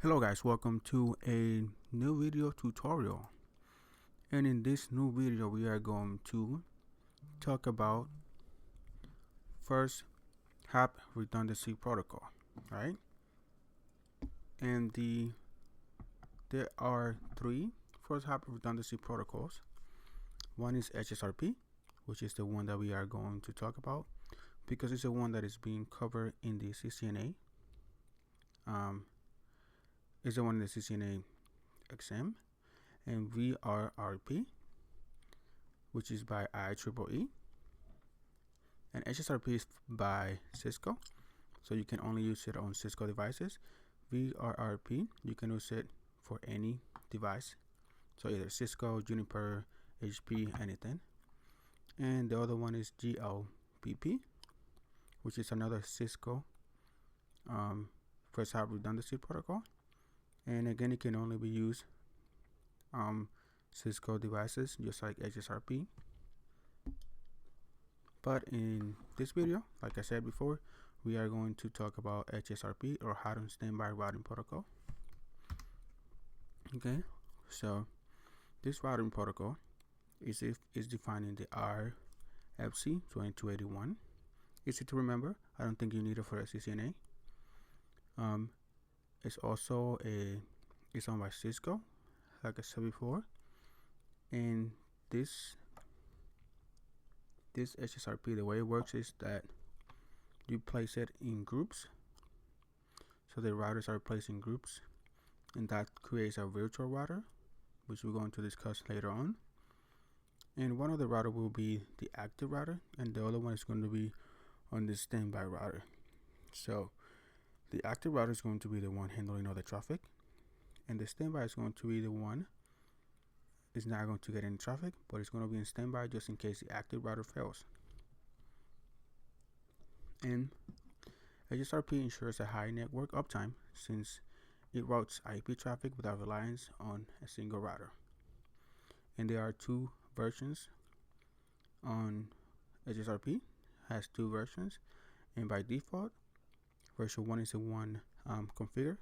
Hello guys, welcome to a new video tutorial, and in this new video we are going to talk about first hop redundancy protocol, right? And there are three first hop redundancy protocols. One is HSRP, which is the one that we are going to talk about because it's the one that is being covered in the CCNA. Is the one in the CCNA exam, and VRRP, which is by IEEE, and HSRP is by Cisco, so you can only use it on Cisco devices. VRRP, you can use it for any device, so either Cisco, Juniper, HP, anything. And the other one is GLPP, which is another Cisco first hop redundancy protocol, and again it can only be used Cisco devices, just like HSRP. But in this video, like I said before, we are going to talk about HSRP, or Hot on Standby Routing Protocol. Okay, so this routing protocol is defined in the RFC 2281. Easy to remember. I don't think you need it for a CCNA. It's also it's owned by Cisco, like I said before, and this HSRP, the way it works is that you place it in groups. So the routers are placed in groups, and that creates a virtual router, which we're going to discuss later on. And one of the router will be the active router, and the other one is going to be on the standby router. So the active router is going to be the one handling all the traffic, and the standby is going to be the one is not going to get any traffic, but it's going to be in standby just in case the active router fails. And HSRP ensures a high network uptime since it routes IP traffic without reliance on a single router. And there are two versions on HSRP, has two versions, and by default version 1 is the one configured.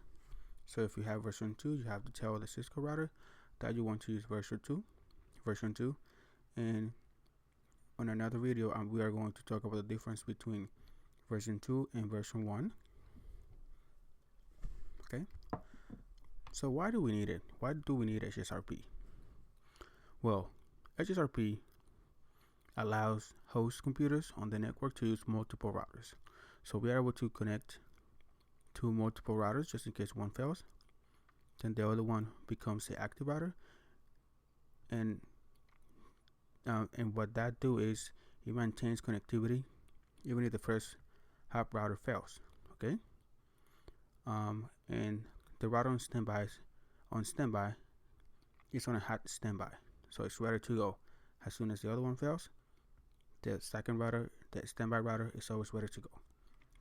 So if you have version 2, you have to tell the Cisco router that you want to use version 2. And on another video, we are going to talk about the difference between version 2 and version 1. Okay, so why do we need it? Why do we need HSRP? Well, HSRP allows host computers on the network to use multiple routers. So we are able to connect to multiple routers just in case one fails. Then the other one becomes the active router, and what that do is it maintains connectivity even if the first hop router fails. Okay, and the router on standby is on a hot standby, so it's ready to go as soon as the other one fails. The second router, the standby router, is always ready to go.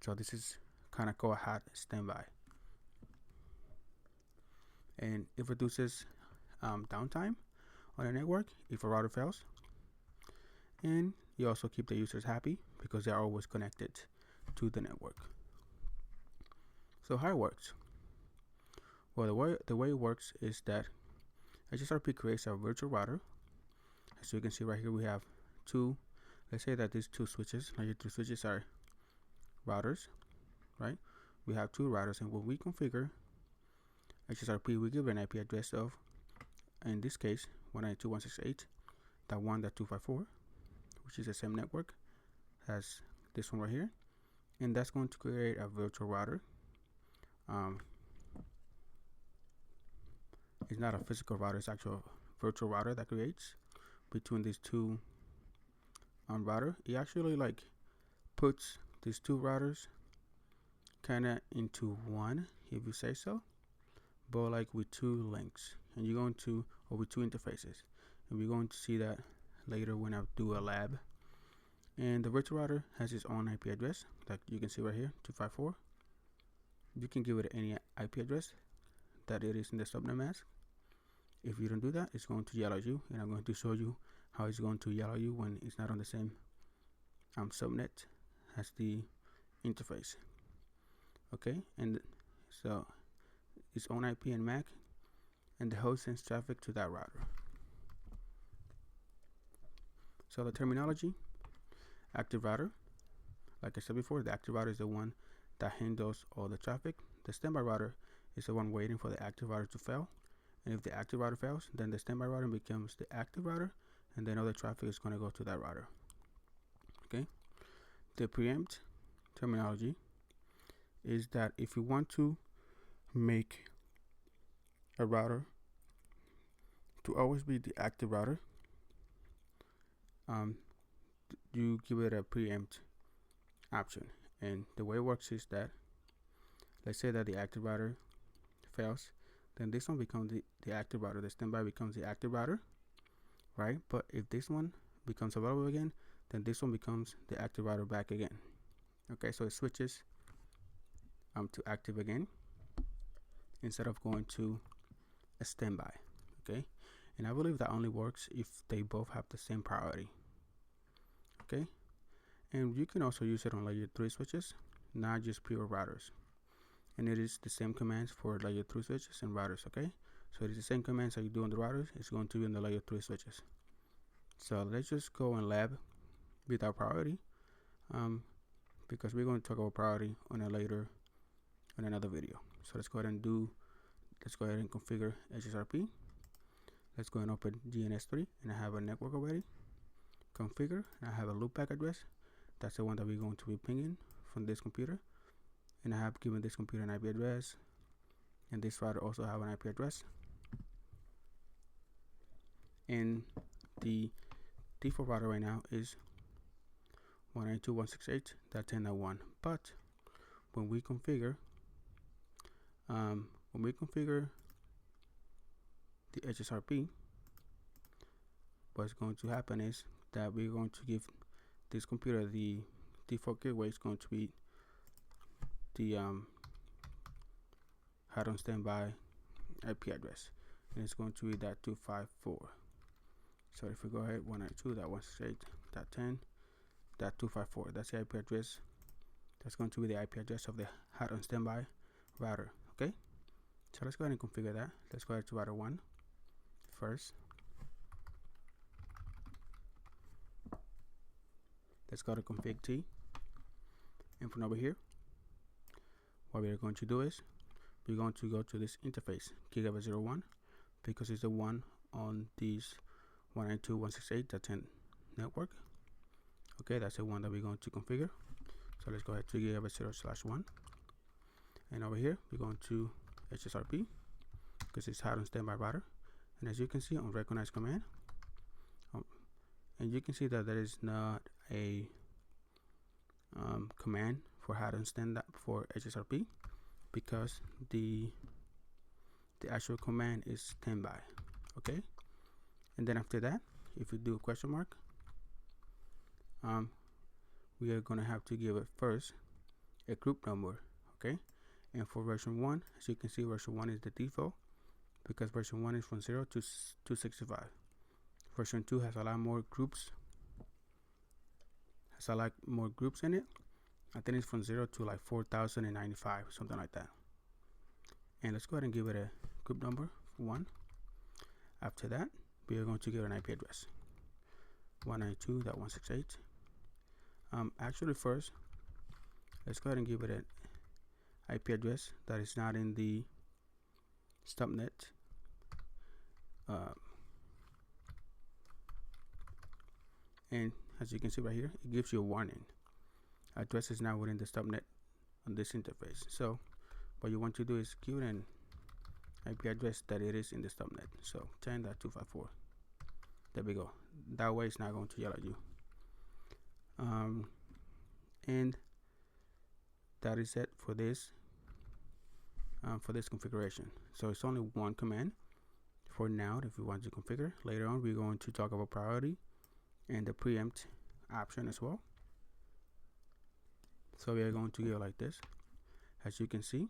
So this is kind of called hot standby, and it reduces downtime on the network if a router fails, and you also keep the users happy because they are always connected to the network. So how it works? Well, the way it works is that HSRP creates a virtual router. As you can see right here, we have two. Let's say that these two switches, like your two switches, are routers, right? We have two routers, and when we configure HSRP, we give it an IP address of, in this case, 192.168.1.254, which is the same network as this one right here, and that's going to create a virtual router. It's not a physical router; it's actual virtual router that creates between these two router. It actually like puts these two routers kind of into one, if you say so, but like with two links, and you're going to, or with two interfaces, and we're going to see that later when I do a lab. And the virtual router has its own IP address, like you can see right here, 254. You can give it any IP address that it is in the subnet mask. If you don't do that, it's going to yell at you, and I'm going to show you how it's going to yell at you when it's not on the same subnet as the interface. Okay, and so its own IP and MAC, and the host sends traffic to that router. So the terminology: active router. Like I said before, the active router is the one that handles all the traffic. The standby router is the one waiting for the active router to fail. And if the active router fails, then the standby router becomes the active router, and then all the traffic is going to go to that router. Okay. The preempt terminology is that if you want to make a router to always be the active router, you give it a preempt option. And the way it works is that, let's say that the active router fails, then this one becomes the active router. The standby becomes the active router, right? But if this one becomes available again, then this one becomes the active router back again. Okay, so it switches to active again instead of going to a standby. Okay, and I believe that only works if they both have the same priority. Okay, and you can also use it on layer 3 switches, not just pure routers. And it is the same commands for layer 3 switches and routers. Okay, so it is the same commands that you do on the routers, it's going to be in the layer 3 switches. So let's just go and lab with our priority, because we're going to talk about priority on another video. So let's go ahead and configure HSRP. Let's go and open GNS3, and I have a network already configured, and I have a loopback address. That's the one that we're going to be pinging from this computer, and I have given this computer an IP address, and this router also have an IP address, and the default router right now is 192.168.10.1. But when we configure the HSRP, what's going to happen is that we're going to give this computer the default gateway is going to be the hot on standby IP address, and it's going to be that 254. So if we go ahead 192.168.10.254, that's the IP address. That's going to be the IP address of the hot on standby router. Okay, so let's go ahead and configure that. Let's go ahead to router 1 first. Let's go to config T, and from over here, what we're going to do is we're going to go to this interface gigabit01, because it's the one on these 192.168.10 network. Okay, that's the one that we're going to configure. So let's go ahead to gigabit0/1, and over here we're going to HSRP, because it's hot on standby router. And as you can see on recognize command, and you can see that there is not a command for hot on standby for HSRP, because the actual command is standby. Okay, and then after that, if we do a question mark, we are going to have to give it first a group number. Okay, and for version 1, as you can see, version 1 is the default, because version 1 is from 0 to 265. Version 2 has a lot more groups, in it. I think it's from 0 to like 4095, something like that. And let's go ahead and give it a group number 1. After that, we are going to give it an IP address 192.168. Actually, first, let's go ahead and give it an IP address that is not in the subnet. And as you can see right here, it gives you a warning. Address is now within the subnet on this interface. So what you want to do is give it an IP address that it is in the subnet. So 10.254. There we go. That way it's not going to yell at you. And that is it for this configuration. So it's only one command for now if we want to configure. Later on, we're going to talk about priority and the preempt option as well. So we are going to go like this. As you can see,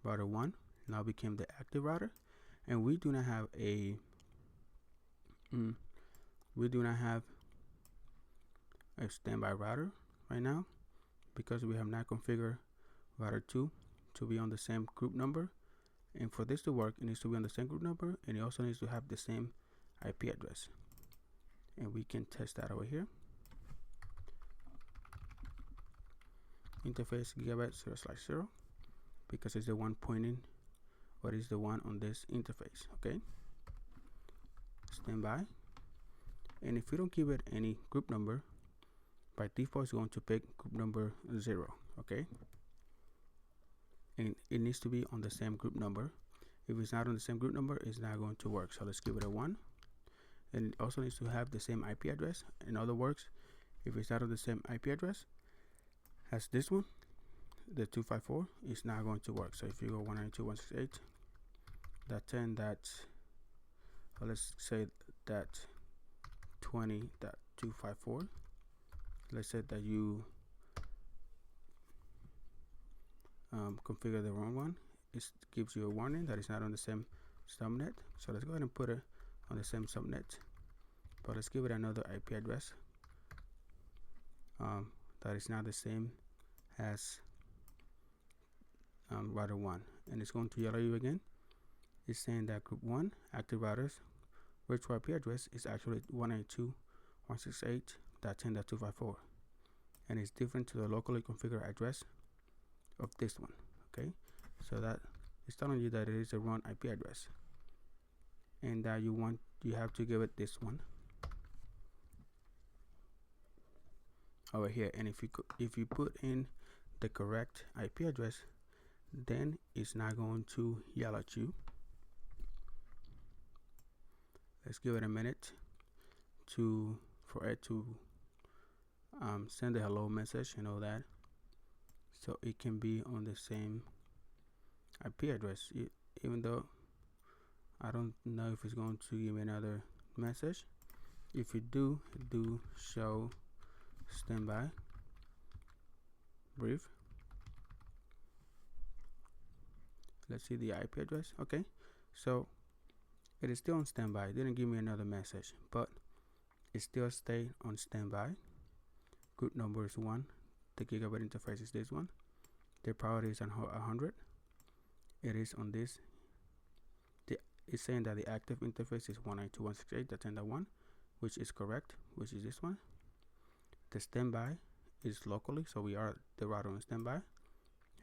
router 1 now became the active router, and we do not have a standby router right now, because we have not configured router 2 to be on the same group number And for this to work, it needs to be on the same group number, and it also needs to have the same IP address. And we can test that over here. Interface gigabyte 0/0, because it's the one pointing, or is the one on this interface. Okay. Standby. And if we don't give it any group number, by default it's going to pick group number 0. Okay. And it needs to be on the same group number. If it's not on the same group number, it's not going to work. So let's give it a 1. And it also needs to have the same IP address. In other words, if it's not on the same IP address as this one, the 254, it's not going to work. So if you go 192.168.10. Let's say that 20.254. Let's say that you configure the wrong one. It gives you a warning that it's not on the same subnet. So let's go ahead and put it on the same subnet, but let's give it another IP address that is not the same as router 1, and it's going to yell at you again. It's saying that group 1 active routers virtual IP address is actually 192.168.10.254, and it's different to the locally configured address of this one. Okay, so that is telling you that it is a wrong IP address, and that you have to give it this one over here. And if you put in the correct IP address, then it's not going to yell at you. Let's give it a minute for it to send a hello message and all that, so it can be on the same IP address. Even though I don't know if it's going to give me another message. If you do show standby brief. Let's see the IP address. Okay, so it is still on standby. It didn't give me another message, but it still stayed on standby. Group number is 1. The gigabyte interface is this one. The priority is on 100. It is on this. It's saying that the active interface is 192.168.10.1, which is correct, which is this one. The standby is locally, so we are the router on standby,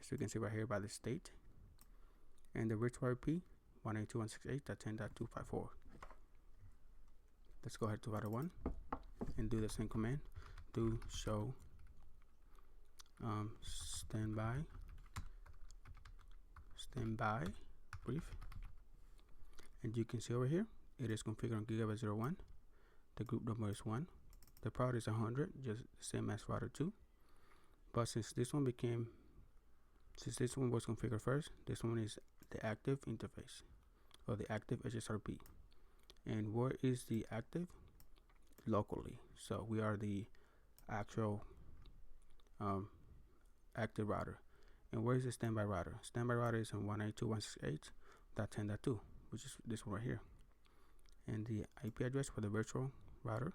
as you can see right here by the state. And the virtual IP 192.168.10.254. Let's go ahead to router 1 and do the same command. Do show standby brief, and you can see over here it is configured on gigabyte 01. The group number is 1. The priority is 100, just the same as router 2. But since this one was configured first, this one is the active interface, or the active HSRP. And where is the active? Locally. So we are the actual active router. And where is the standby router? Standby router is on 192.168.10.2, which is this one right here. And the IP address for the virtual router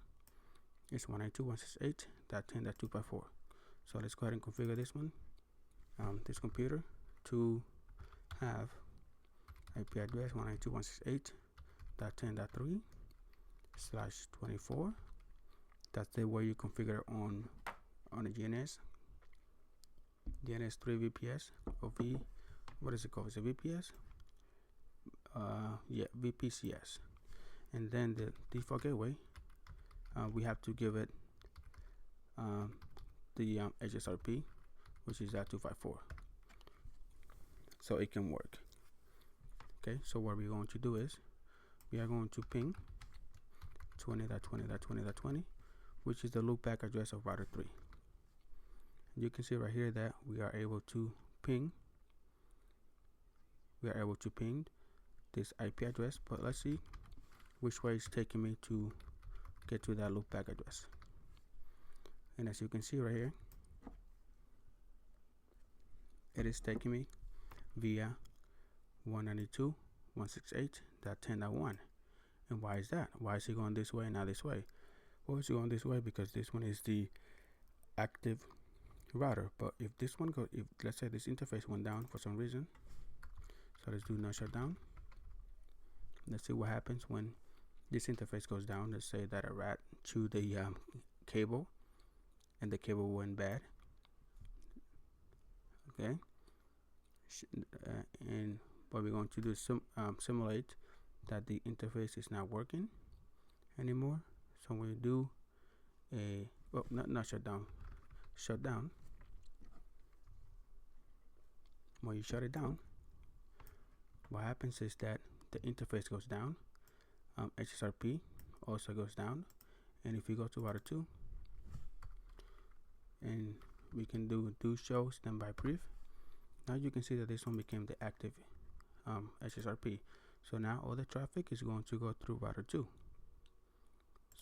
is 192.168.10.254. So let's go ahead and configure this one, this computer, to have IP address 192.168.10.3/24. That's the way you configure on a GNS3 VPS or what is it called? Is it VPS? Yeah, VPCS. And then the default gateway, we have to give it the HSRP, which is at 254, so it can work. Okay, so what we're going to do is we are going to ping 20.20.20.20, which is the loopback address of router 3. You can see right here that we are able to ping this IP address, but let's see which way it's taking me to get to that loopback address. And as you can see right here, it is taking me via 192.168.10.1. And why is that? Why is it going this way and not this way? Well, it's going this way because this one is the active router. But if this one if let's say this interface went down for some reason, So let's do no shutdown. Let's see what happens when this interface goes down. Let's say that a rat chewed the cable and the cable went bad. Okay, and what we're going to do is simulate that the interface is not working anymore. So when we do a not shutdown, when you shut it down, what happens is that the interface goes down, HSRP also goes down, and if you go to router 2 and we can do show standby brief, now you can see that this one became the active HSRP. So now all the traffic is going to go through router 2.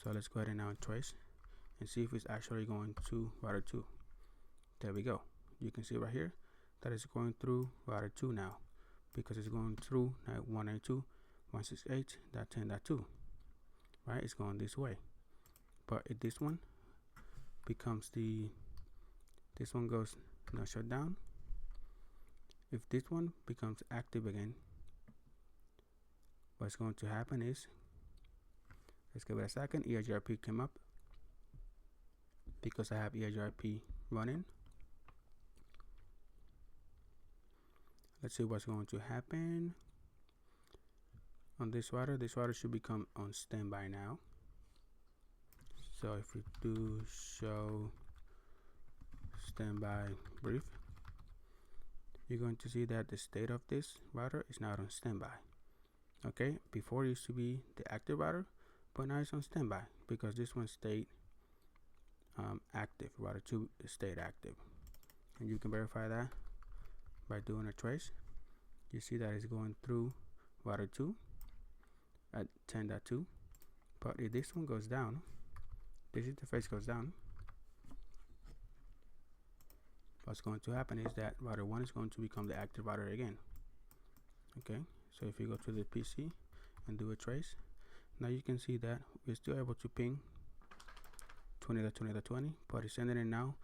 So let's go ahead and now trace and see if it's actually going to router 2. There we go. You can see right here that it's going through router 2 now, because it's going through 192.168.10.2. right? It's going this way. But if this one becomes this one goes no shutdown, if this one becomes active again, what's going to happen is, let's give it a second. EIGRP came up because I have EIGRP running. Let's see what's going to happen on this router. This router should become on standby now. So if we do show standby brief, you're going to see that the state of this router is not on standby. Okay, before it used to be the active router, but now it's on standby because this one stayed active. Router 2 stayed active, and you can verify that by doing a trace. You see that it's going through router 2 at 10.2, but if this one goes down, this interface goes down, what's going to happen is that router 1 is going to become the active router again. Okay, so if you go to the PC and do a trace, now you can see that we're still able to ping 20.20.20, but it's sending it now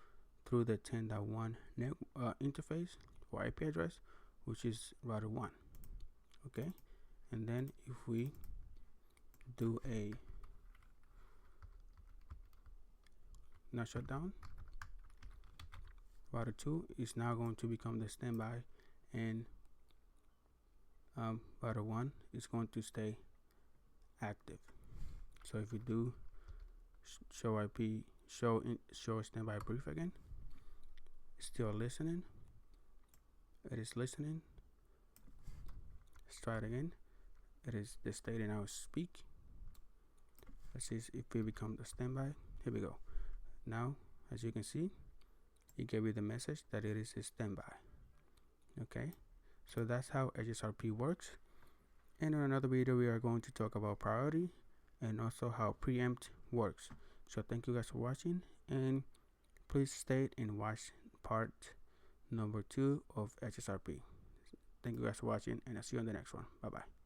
through the 10.1 interface or IP address, which is router 1. Okay, and then if we do a not shutdown, router 2 is now going to become the standby, and router 1 is going to stay active. So if we do show IP, show standby brief again, it's still listening. It is listening. Let's try it again. It is the state now speak. Let's see if it becomes a standby. Here we go. Now, as you can see, it gave you the message that it is a standby. Okay, so that's how HSRP works. And in another video, we are going to talk about priority and also how preempt works. So thank you guys for watching, and please stay and watch part number 2 of HSRP. Thank you guys for watching, and I'll see you on the next one. Bye bye.